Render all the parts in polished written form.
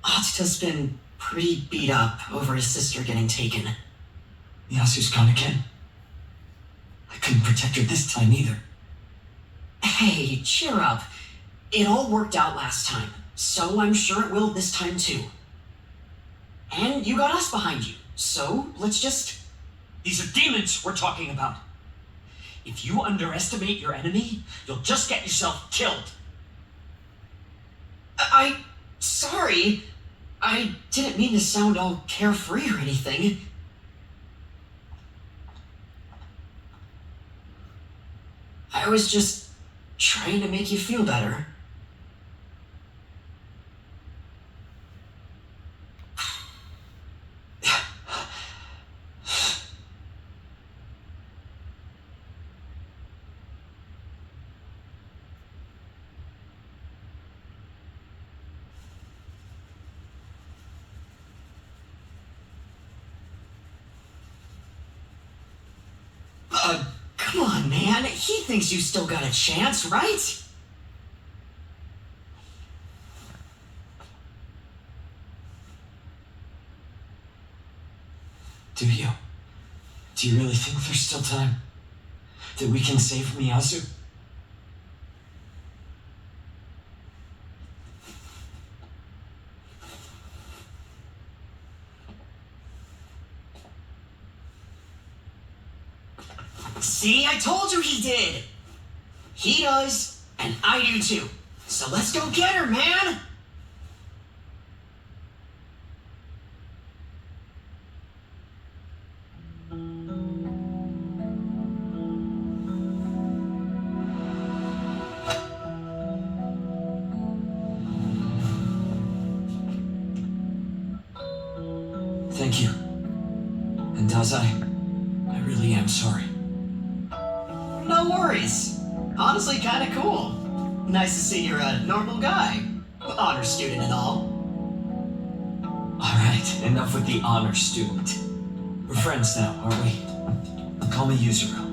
Atsuka's been pretty beat up over his sister getting taken. Yasu's gone again. I couldn't protect her this time either. Hey, cheer up. It all worked out last time, so I'm sure it will this time too. And you got us behind you, so let's just... These are demons we're talking about. If you underestimate your enemy, you'll just get yourself killed. Sorry. I didn't mean to sound all carefree or anything. I was just trying to make you feel better. Come on, man. He thinks you still got a chance, right? Do you? Do you really think there's still time? That we can save Miyazu? See, I told you he did! He does, and I do too. So let's go get her, man! Thank you. And Dazai, I really am sorry. No worries. Honestly, kinda cool. Nice to see you're a normal guy. Honor student and all. Alright, enough with the honor student. We're friends now, aren't we? Call me Yuzuru.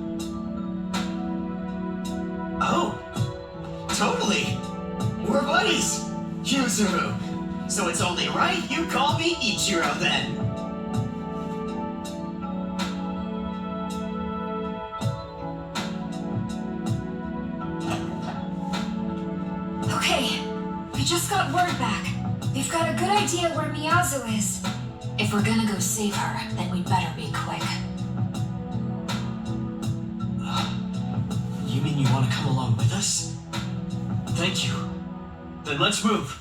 Oh, totally. We're buddies. Yuzuru. So it's only right you call me Ichiro then. Okay, we just got word back. They've got a good idea where Miyazu is. If we're gonna go save her, then we'd better be quick. You mean you want to come along with us? Thank you. Then let's move.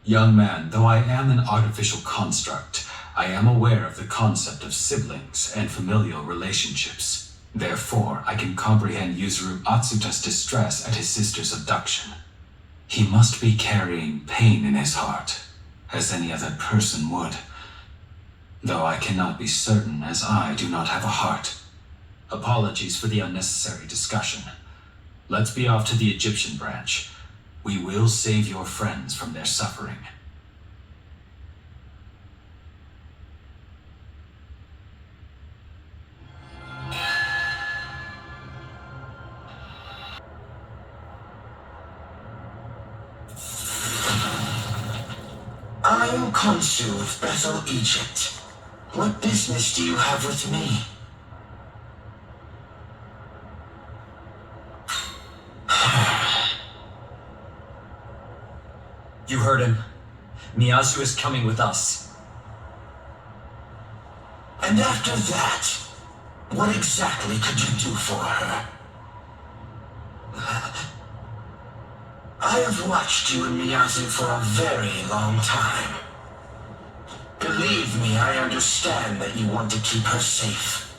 Young man, though I am an artificial construct, I am aware of the concept of siblings and familial relationships. Therefore, I can comprehend Yuzuru Atsuka's distress at his sister's abduction. He must be carrying pain in his heart, as any other person would. Though I cannot be certain, as I do not have a heart. Apologies for the unnecessary discussion. Let's be off to the Egyptian branch. We will save your friends from their suffering. I am Consul of Bethel, Egypt. What business do you have with me? You heard him. Miyazu is coming with us. And after that, what exactly could you do for her? I have watched you and Miyazu for a very long time. Believe me, I understand that you want to keep her safe.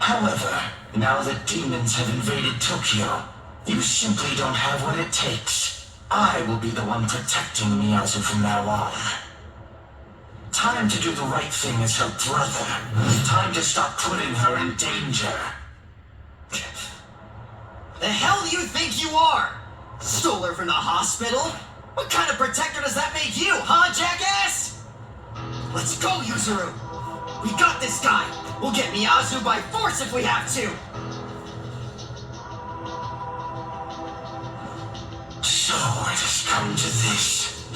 However, now that demons have invaded Tokyo, you simply don't have what it takes. I will be the one protecting Miyazu from now on. Time to do the right thing as her brother. Time to stop putting her in danger. The hell do you think you are? Stole her from the hospital? What kind of protector does that make you, huh, jackass? Let's go, Yuzuru! We got this guy! We'll get Miyazu by force if we have to! come to this.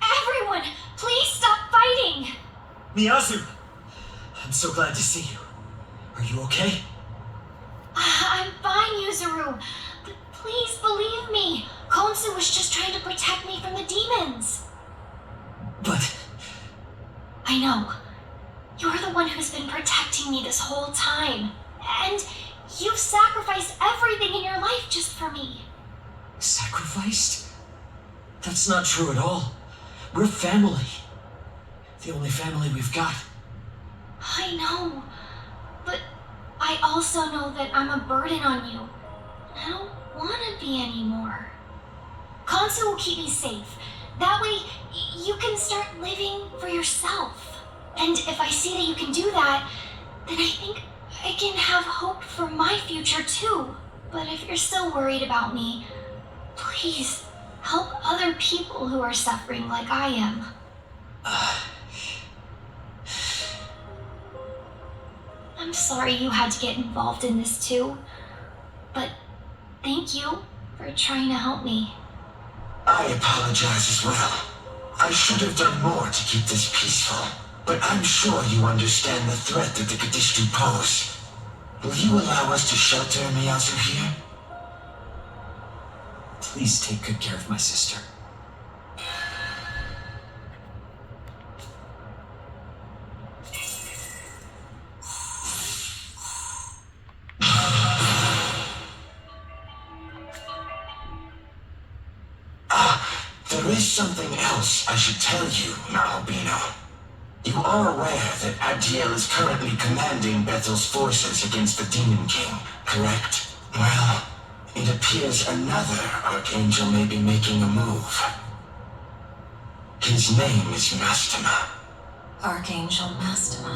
Everyone, please stop fighting! Miyazu! I'm so glad to see you. Are you okay? I'm fine, Yuzuru. But please believe me. Konsu was just trying to protect me from the demons. But I know. You're the one who's been protecting me this whole time. And you've sacrificed everything in your life just for me. sacrificed? That's not true at all. We're family. The only family we've got. I know. But I also know that I'm a burden on you. I don't want to be anymore. Konsu will keep me safe. That way, you can start living for yourself. And if I see that you can do that, then I think I can have hope for my future too. But if you're still worried about me, please help other people who are suffering like I am. I'm sorry you had to get involved in this too. But thank you for trying to help me. I apologize as well. I should have done more to keep this peaceful, but I'm sure you understand the threat that the Kadishtu pose. Will you allow us to shelter Miyazu here? Please take good care of my sister. There is something else I should tell you, Malbino. You are aware that Abdiel is currently commanding Bethel's forces against the Demon King, correct? Well, it appears another Archangel may be making a move. His name is Mastema. Archangel Mastema.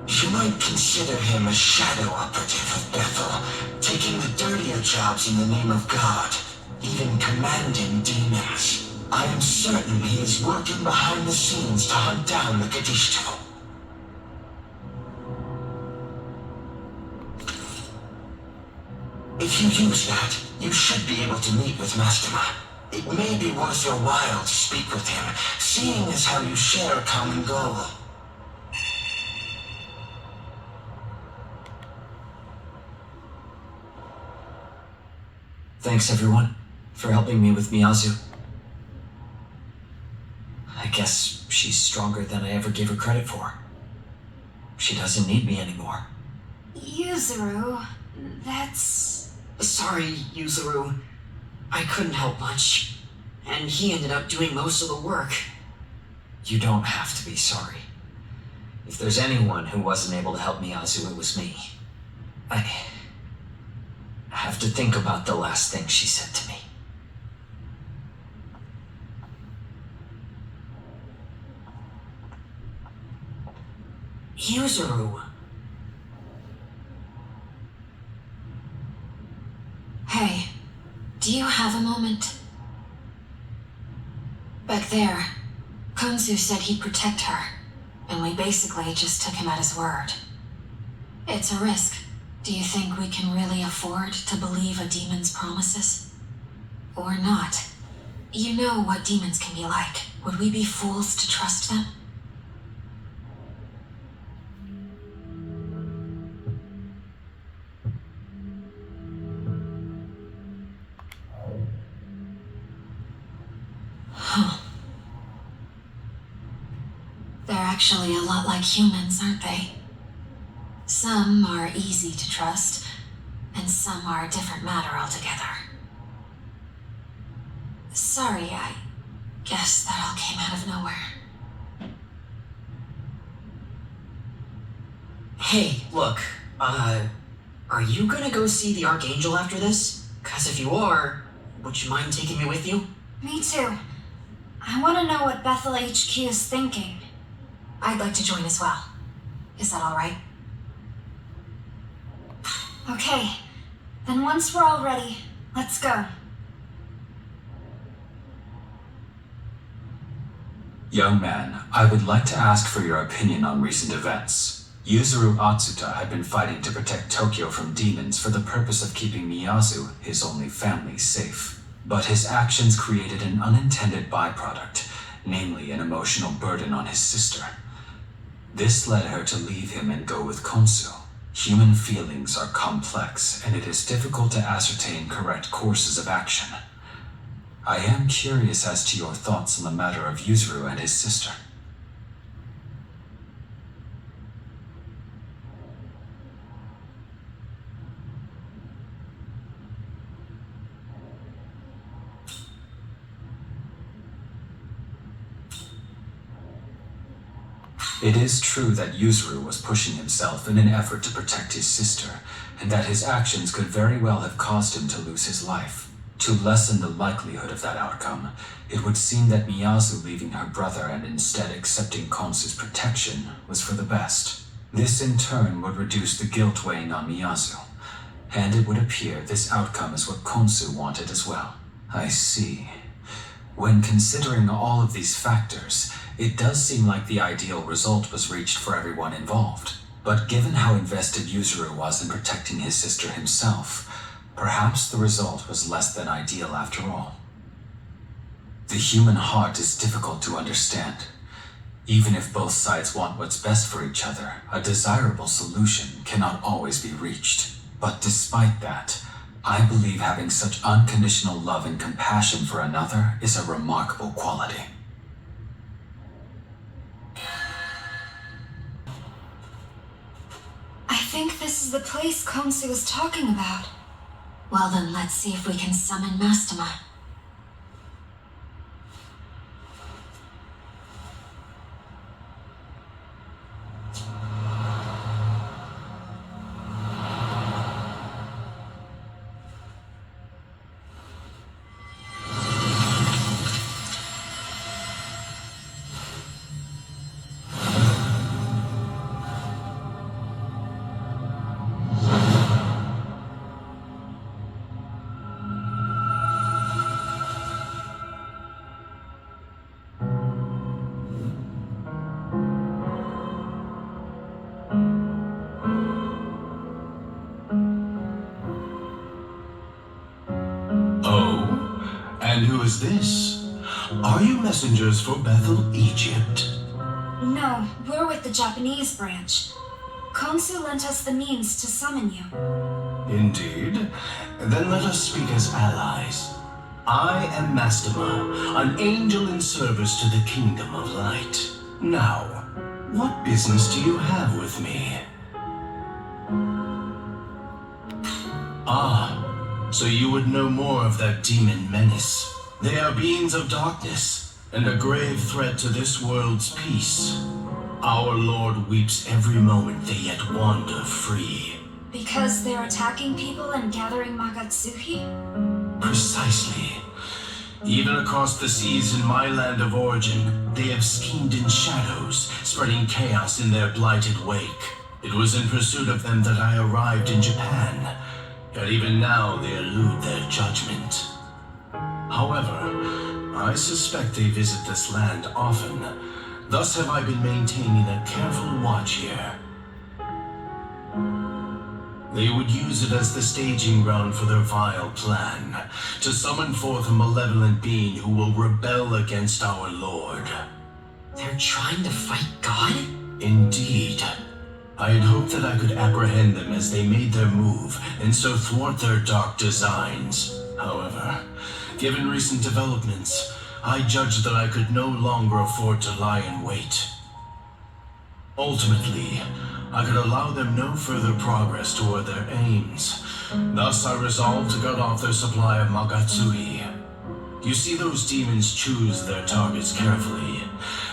You might consider him a shadow operative of Bethel, taking the dirtier jobs in the name of God, even commanding demons. I am certain he is working behind the scenes to hunt down the Kadishtu. If you use that, you should be able to meet with Mastema. It may be worth your while to speak with him, seeing as how you share a common goal. Thanks everyone for helping me with Miyazu. I guess she's stronger than I ever gave her credit for. She doesn't need me anymore. Yuzuru, that's... Sorry, Yuzuru. I couldn't help much. And he ended up doing most of the work. You don't have to be sorry. If there's anyone who wasn't able to help Miyazu, it was me. I have to think about the last thing she said to me. Yuzuru. Hey, do you have a moment? Back there, Konzu said he'd protect her, and we basically just took him at his word. It's a risk. Do you think we can really afford to believe a demon's promises? Or not? You know what demons can be like. Would we be fools to trust them? Huh. They're actually a lot like humans, aren't they? Some are easy to trust, and some are a different matter altogether. Sorry, I guess that all came out of nowhere. Hey, look, are you gonna go see the Archangel after this? 'Cause if you are, would you mind taking me with you? Me too. I want to know what Bethel HQ is thinking. I'd like to join as well. Is that all right? Okay. Then once we're all ready, let's go. Young man, I would like to ask for your opinion on recent events. Yuzuru Atsuta had been fighting to protect Tokyo from demons for the purpose of keeping Miyazu, his only family, safe. But his actions created an unintended byproduct, namely an emotional burden on his sister. This led her to leave him and go with Konsu. Human feelings are complex, and it is difficult to ascertain correct courses of action. I am curious as to your thoughts on the matter of Yuzuru and his sister. It is true that Yuzuru was pushing himself in an effort to protect his sister, and that his actions could very well have caused him to lose his life. To lessen the likelihood of that outcome, it would seem that Miyazu leaving her brother and instead accepting Konsu's protection was for the best. This in turn would reduce the guilt weighing on Miyazu, and it would appear this outcome is what Konsu wanted as well. I see. When considering all of these factors, it does seem like the ideal result was reached for everyone involved. But given how invested Yuzuru was in protecting his sister himself, perhaps the result was less than ideal after all. The human heart is difficult to understand. Even if both sides want what's best for each other, a desirable solution cannot always be reached. But despite that, I believe having such unconditional love and compassion for another is a remarkable quality. I think this is the place Konsu was talking about. Well then, let's see if we can summon Mastema. And who is this? Are you messengers for Bethel, Egypt? No, we're with the Japanese branch. Konsu lent us the means to summon you. Indeed. Then let us speak as allies. I am Mastema, an angel in service to the Kingdom of Light. Now, what business do you have with me? Ah, so you would know more of that demon menace. They are beings of darkness, and a grave threat to this world's peace. Our Lord weeps every moment they yet wander free. Because they're attacking people and gathering Magatsuhi? Precisely. Even across the seas in my land of origin, they have schemed in shadows, spreading chaos in their blighted wake. It was in pursuit of them that I arrived in Japan. Yet even now they elude their judgment. However, I suspect they visit this land often. Thus have I been maintaining a careful watch here. They would use it as the staging ground for their vile plan, to summon forth a malevolent being who will rebel against our Lord. They're trying to fight God? Indeed. I had hoped that I could apprehend them as they made their move, and so thwart their dark designs. However, given recent developments, I judged that I could no longer afford to lie in wait. Ultimately, I could allow them no further progress toward their aims. Thus, I resolved to cut off their supply of Magatsuhi. You see, those demons choose their targets carefully.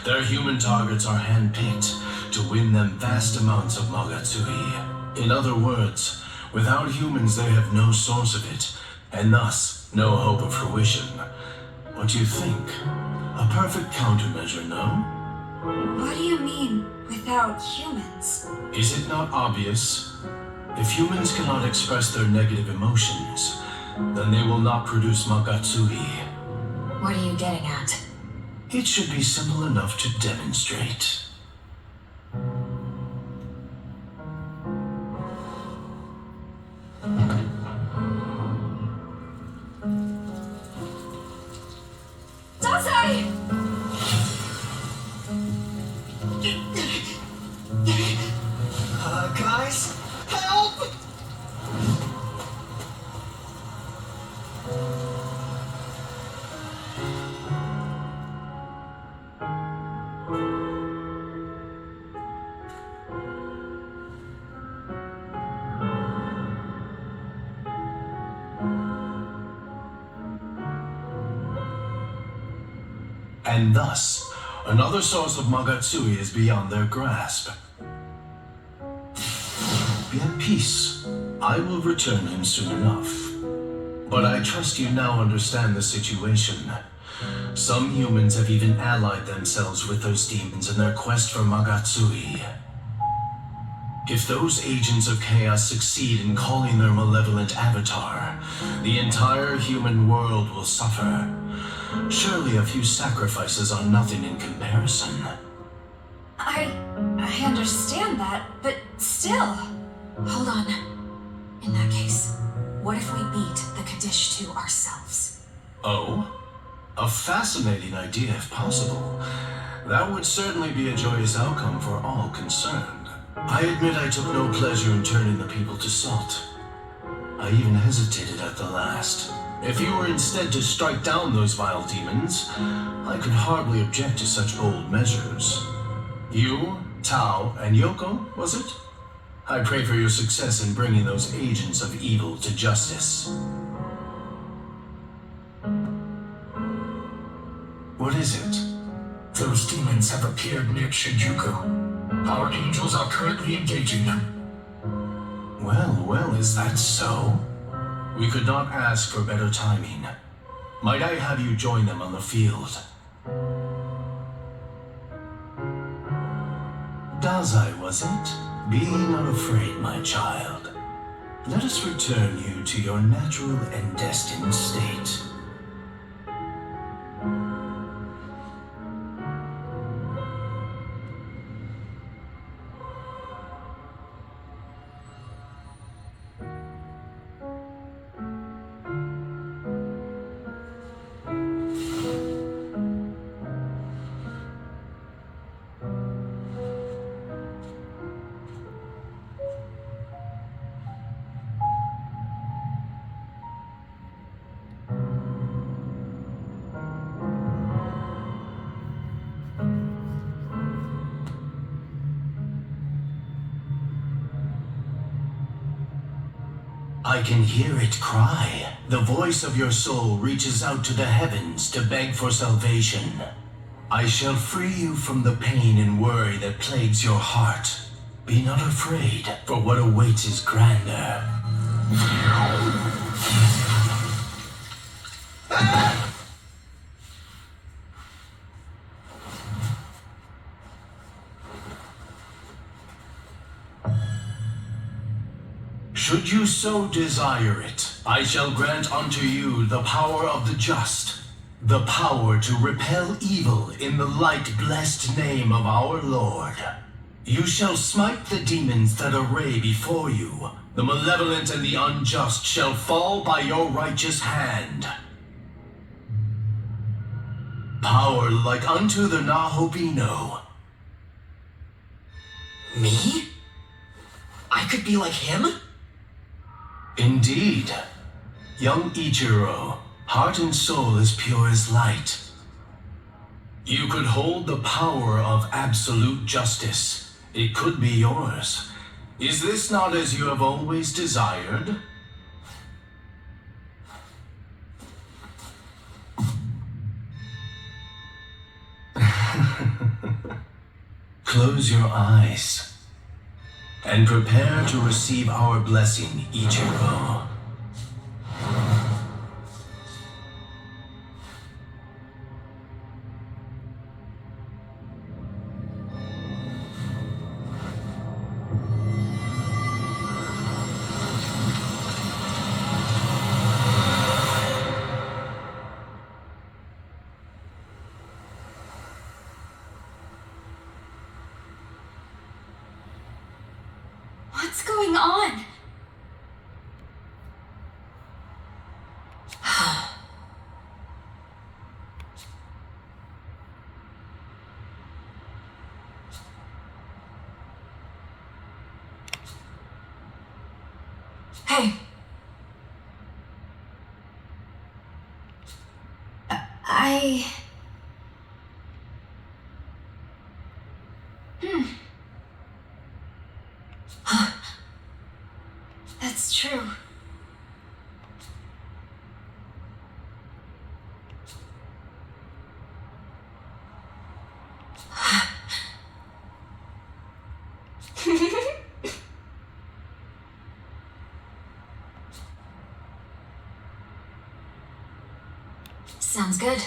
Their human targets are handpicked to win them vast amounts of Magatsuhi. In other words, without humans they have no source of it, and thus no hope of fruition. What do you think? A perfect countermeasure, no? What do you mean, without humans? Is it not obvious? If humans cannot express their negative emotions, then they will not produce Magatsuhi. What are you getting at? It should be simple enough to demonstrate. Dazai! Guys, help! And thus, another source of Magatsuhi is beyond their grasp. Be at peace. I will return him soon enough. But I trust you now understand the situation. Some humans have even allied themselves with those demons in their quest for Magatsuhi. If those agents of chaos succeed in calling their malevolent avatar, the entire human world will suffer. Surely a few sacrifices are nothing in comparison. I understand that, but still. Hold on. In that case, what if we beat the Kaddish-2 ourselves? Oh? A fascinating idea if possible. That would certainly be a joyous outcome for all concerned. I admit I took no pleasure in turning the people to salt. I even hesitated at the last. If you were instead to strike down those vile demons, I could hardly object to such bold measures. You, Tao, and Yoko, was it? I pray for your success in bringing those agents of evil to justice. What is it? Those demons have appeared near Shinjuku. Our angels are currently engaging them. Well, is that so? We could not ask for better timing. Might I have you join them on the field? Dazai, was it? Be not afraid, my child. Let us return you to your natural and destined state. I can hear it cry. The voice of your soul reaches out to the heavens to beg for salvation. I shall free you from the pain and worry that plagues your heart. Be not afraid, for what awaits is grander. Should you so desire it, I shall grant unto you the power of the just, the power to repel evil in the light-blessed name of our Lord. You shall smite the demons that array before you. The malevolent and the unjust shall fall by your righteous hand. Power like unto the Nahobino. Me? I could be like him? Indeed. Young Ichiro, heart and soul as pure as light. You could hold the power of absolute justice. It could be yours. Is this not as you have always desired? Close your eyes and prepare to receive our blessing, Ichiro. What's going on? Hey. Huh. That's true. Sounds good.